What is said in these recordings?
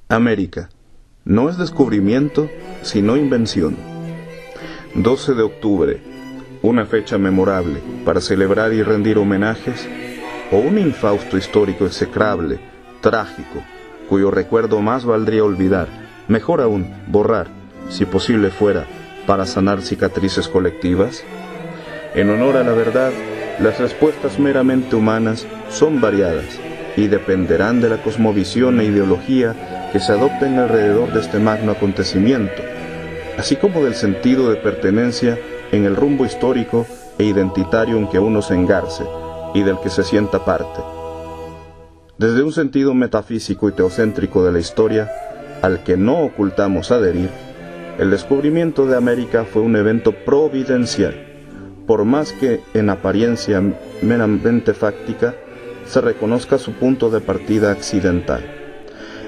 América. No es descubrimiento, sino invención. 12 de octubre, una fecha memorable para celebrar y rendir homenajes, o un infausto histórico execrable, trágico, cuyo recuerdo más valdría olvidar, mejor aún, borrar, si posible fuera, para sanar cicatrices colectivas. En honor a la verdad, las respuestas meramente humanas son variadas y dependerán de la cosmovisión e ideología que se adopten alrededor de este magno acontecimiento, así como del sentido de pertenencia en el rumbo histórico e identitario en que uno se engarce y del que se sienta parte. Desde un sentido metafísico y teocéntrico de la historia, al que no ocultamos adherir, el descubrimiento de América fue un evento providencial, por más que en apariencia meramente fáctica se reconozca su punto de partida accidental.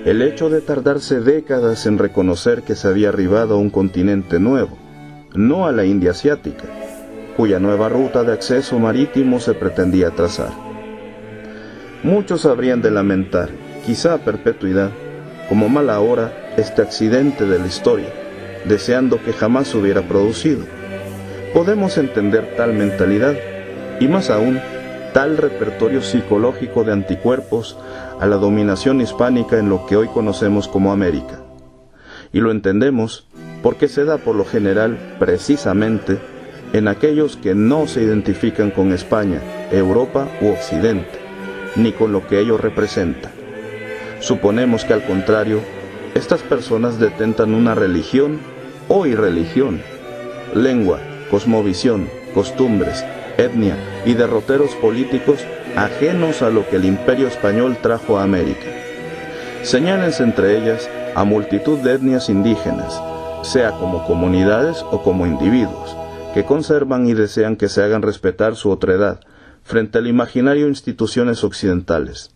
El hecho de tardarse décadas en reconocer que se había arribado a un continente nuevo, no a la India asiática, cuya nueva ruta de acceso marítimo se pretendía trazar. Muchos habrían de lamentar, quizá a perpetuidad, como mala hora, este accidente de la historia, deseando que jamás se hubiera producido. Podemos entender tal mentalidad, y más aún, tal repertorio psicológico de anticuerpos a la dominación hispánica en lo que hoy conocemos como América. Y lo entendemos porque se da por lo general, precisamente, en aquellos que no se identifican con España, Europa u Occidente, ni con lo que ello representa. Suponemos que al contrario, estas personas detentan una religión o irreligión, lengua, cosmovisión, costumbres, etnia y derroteros políticos ajenos a lo que el Imperio Español trajo a América. Señálense entre ellas a multitud de etnias indígenas, sea como comunidades o como individuos, que conservan y desean que se hagan respetar su otredad frente al imaginario instituciones occidentales.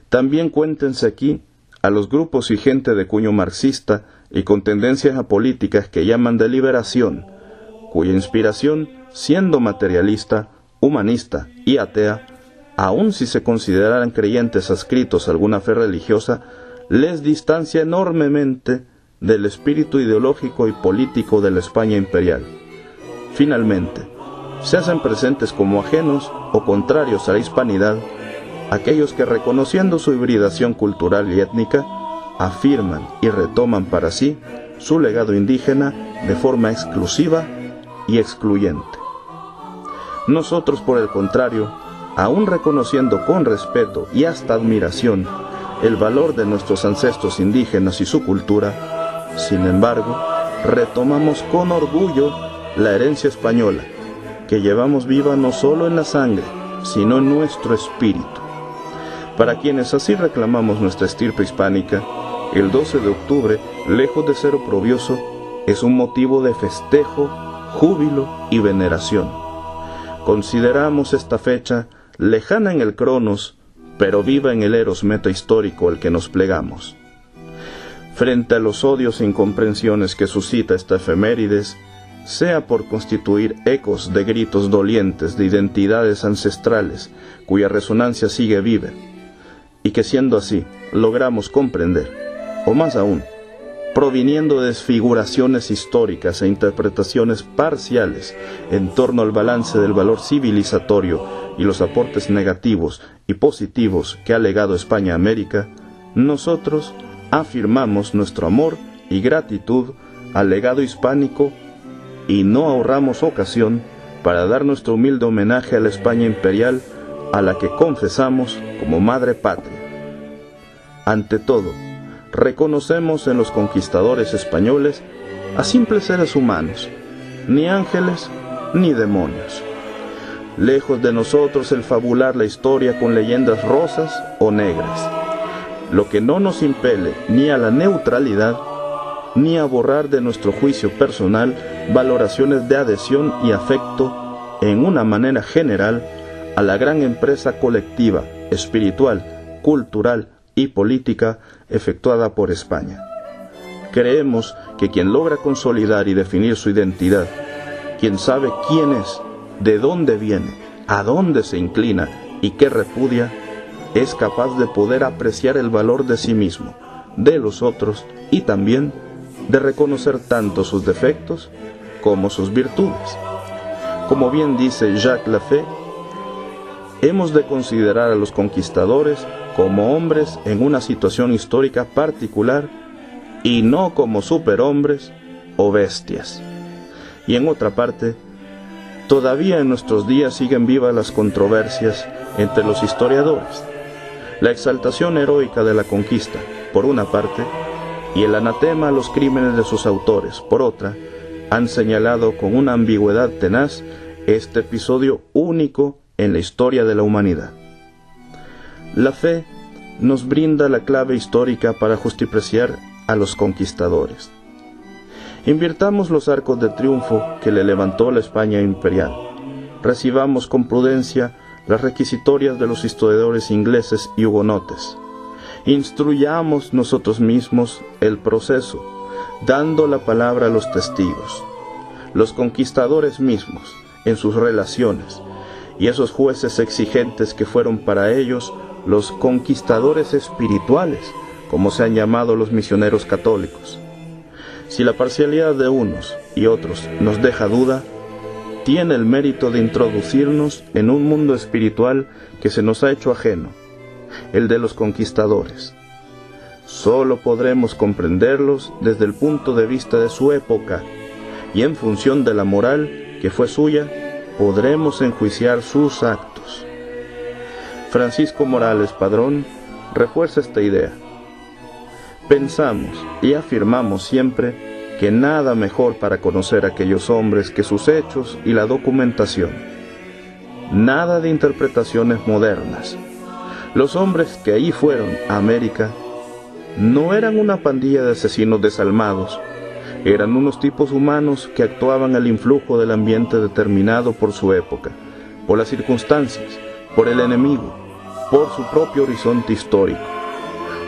También cuéntense aquí a los grupos y gente de cuño marxista y con tendencias apolíticas que llaman de liberación, cuya inspiración, siendo materialista, humanista y atea, aun si se consideraran creyentes adscritos a alguna fe religiosa, les distancia enormemente del espíritu ideológico y político de la España imperial. Finalmente, se hacen presentes como ajenos o contrarios a la hispanidad aquellos que, reconociendo su hibridación cultural y étnica, afirman y retoman para sí su legado indígena de forma exclusiva y excluyente. Nosotros, por el contrario, aún reconociendo con respeto y hasta admiración el valor de nuestros ancestros indígenas y su cultura, sin embargo, retomamos con orgullo la herencia española, que llevamos viva no solo en la sangre, sino en nuestro espíritu. Para quienes así reclamamos nuestra estirpe hispánica, el 12 de octubre, lejos de ser oprobioso, es un motivo de festejo, júbilo y veneración. Consideramos esta fecha lejana en el cronos, pero viva en el eros metahistórico al que nos plegamos. Frente a los odios e incomprensiones que suscita esta efemérides, sea por constituir ecos de gritos dolientes de identidades ancestrales cuya resonancia sigue viva, y que siendo así logramos comprender, o más aún, proviniendo de desfiguraciones históricas e interpretaciones parciales en torno al balance del valor civilizatorio y los aportes negativos y positivos que ha legado España a América, nosotros afirmamos nuestro amor y gratitud al legado hispánico y no ahorramos ocasión para dar nuestro humilde homenaje a la España imperial a la que confesamos como madre patria. Ante todo, reconocemos en los conquistadores españoles a simples seres humanos, ni ángeles ni demonios. Lejos de nosotros el fabular la historia con leyendas rosas o negras, lo que no nos impele ni a la neutralidad, ni a borrar de nuestro juicio personal valoraciones de adhesión y afecto en una manera general a la gran empresa colectiva, espiritual, cultural y política efectuada por España. Creemos que quien logra consolidar y definir su identidad, quien sabe quién es, de dónde viene, a dónde se inclina y qué repudia, es capaz de poder apreciar el valor de sí mismo, de los otros y también de reconocer tanto sus defectos como sus virtudes. Como bien dice Jacques Lafay, hemos de considerar a los conquistadores como hombres en una situación histórica particular y no como superhombres o bestias. Y en otra parte, todavía en nuestros días siguen vivas las controversias entre los historiadores. La exaltación heroica de la conquista, por una parte, y el anatema a los crímenes de sus autores, por otra, han señalado con una ambigüedad tenaz este episodio único en la historia de la humanidad. La fe nos brinda la clave histórica para justipreciar a los conquistadores. Invirtamos los arcos de triunfo que le levantó la España imperial. Recibamos con prudencia las requisitorias de los historiadores ingleses y hugonotes. Instruyamos nosotros mismos el proceso, dando la palabra a los testigos, los conquistadores mismos, en sus relaciones, y esos jueces exigentes que fueron para ellos los conquistadores espirituales, como se han llamado los misioneros católicos. Si la parcialidad de unos y otros nos deja duda, tiene el mérito de introducirnos en un mundo espiritual que se nos ha hecho ajeno, el de los conquistadores. Solo podremos comprenderlos desde el punto de vista de su época, y en función de la moral que fue suya, podremos enjuiciar sus actos. Francisco Morales Padrón refuerza esta idea. Pensamos y afirmamos siempre que nada mejor para conocer a aquellos hombres que sus hechos y la documentación. Nada de interpretaciones modernas. Los hombres que ahí fueron a América no eran una pandilla de asesinos desalmados, eran unos tipos humanos que actuaban al influjo del ambiente determinado por su época, por las circunstancias, por el enemigo, por su propio horizonte histórico.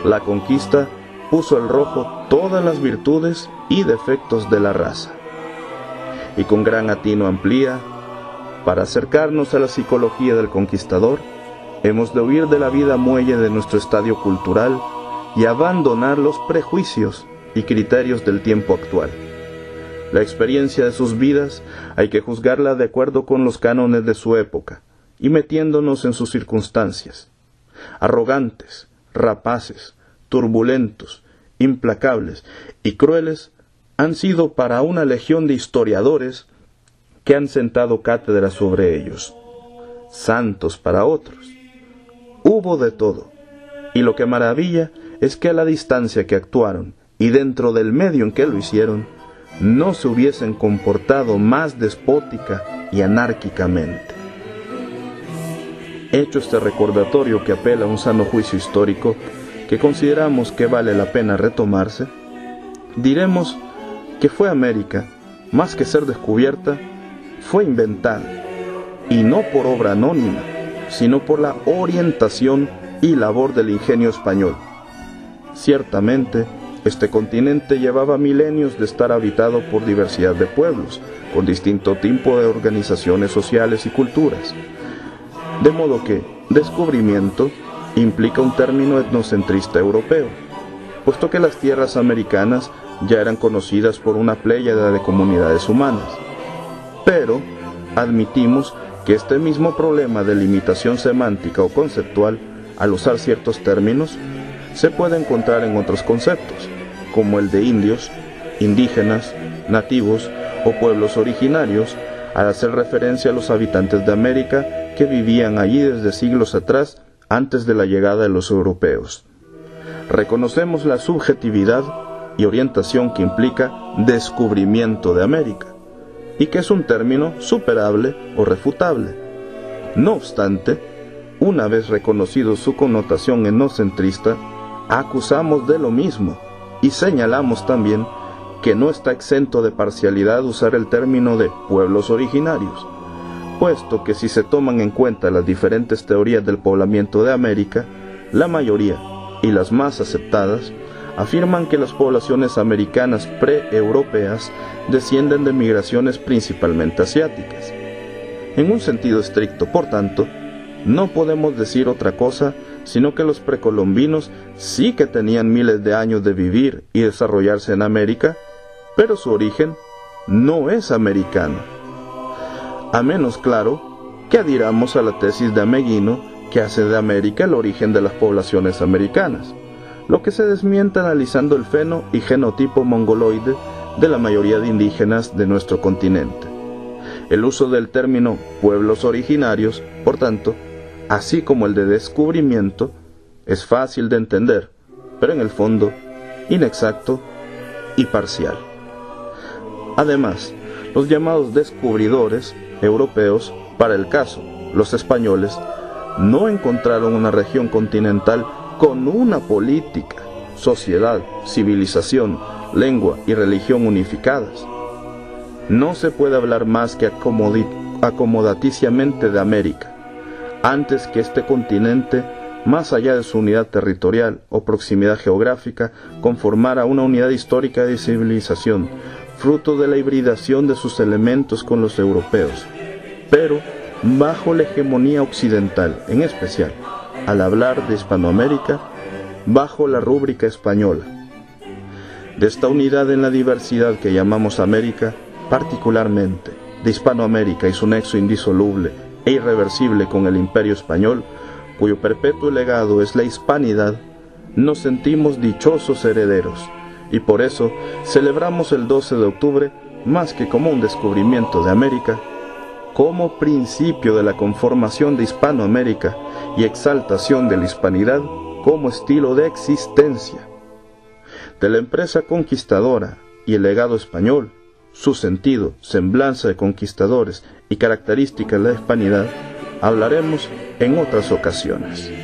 La conquista puso al rojo todas las virtudes y defectos de la raza. Y con gran atino amplía, para acercarnos a la psicología del conquistador, hemos de huir de la vida muelle de nuestro estadio cultural y abandonar los prejuicios y criterios del tiempo actual. La experiencia de sus vidas hay que juzgarla de acuerdo con los cánones de su época y metiéndonos en sus circunstancias. Arrogantes, rapaces, turbulentos, implacables y crueles han sido para una legión de historiadores que han sentado cátedra sobre ellos. Santos para otros. Hubo de todo, y lo que maravilla es que a la distancia que actuaron y dentro del medio en que lo hicieron, no se hubiesen comportado más despótica y anárquicamente. Hecho este recordatorio que apela a un sano juicio histórico, que consideramos que vale la pena retomarse, diremos que fue América, más que ser descubierta, fue inventada, y no por obra anónima, sino por la orientación y labor del ingenio español. Ciertamente, este continente llevaba milenios de estar habitado por diversidad de pueblos, con distinto tipo de organizaciones sociales y culturas. De modo que descubrimiento implica un término etnocentrista europeo, puesto que las tierras americanas ya eran conocidas por una pléyada de comunidades humanas. Pero admitimos que este mismo problema de limitación semántica o conceptual al usar ciertos términos se puede encontrar en otros conceptos, como el de indios, indígenas, nativos o pueblos originarios, al hacer referencia a los habitantes de América que vivían allí desde siglos atrás, antes de la llegada de los europeos. Reconocemos la subjetividad y orientación que implica descubrimiento de América, y que es un término superable o refutable. No obstante, una vez reconocido su connotación etnocentrista, acusamos de lo mismo y señalamos también que no está exento de parcialidad usar el término de pueblos originarios, puesto que si se toman en cuenta las diferentes teorías del poblamiento de América, la mayoría, y las más aceptadas, afirman que las poblaciones americanas pre-europeas descienden de migraciones principalmente asiáticas. En un sentido estricto, por tanto, no podemos decir otra cosa sino que los precolombinos sí que tenían miles de años de vivir y desarrollarse en América, pero su origen no es americano. A menos, claro, que adhiramos a la tesis de Ameghino, que hace de América el origen de las poblaciones americanas, lo que se desmiente analizando el feno y genotipo mongoloide de la mayoría de indígenas de nuestro continente. El uso del término pueblos originarios, por tanto, así como el de descubrimiento, es fácil de entender, pero en el fondo, inexacto y parcial. Además, los llamados descubridores europeos, para el caso, los españoles, no encontraron una región continental con una política, sociedad, civilización, lengua y religión unificadas. No se puede hablar más que acomodaticiamente de América, antes que este continente, más allá de su unidad territorial o proximidad geográfica, conformara una unidad histórica de civilización, fruto de la hibridación de sus elementos con los europeos, pero bajo la hegemonía occidental, en especial, al hablar de Hispanoamérica, bajo la rúbrica española. De esta unidad en la diversidad que llamamos América, particularmente de Hispanoamérica y su nexo indisoluble e irreversible con el Imperio Español, cuyo perpetuo legado es la hispanidad, nos sentimos dichosos herederos, y por eso celebramos el 12 de octubre más que como un descubrimiento de América, como principio de la conformación de Hispanoamérica y exaltación de la hispanidad como estilo de existencia. De la empresa conquistadora y el legado español, su sentido, semblanza de conquistadores y características de la hispanidad, hablaremos en otras ocasiones.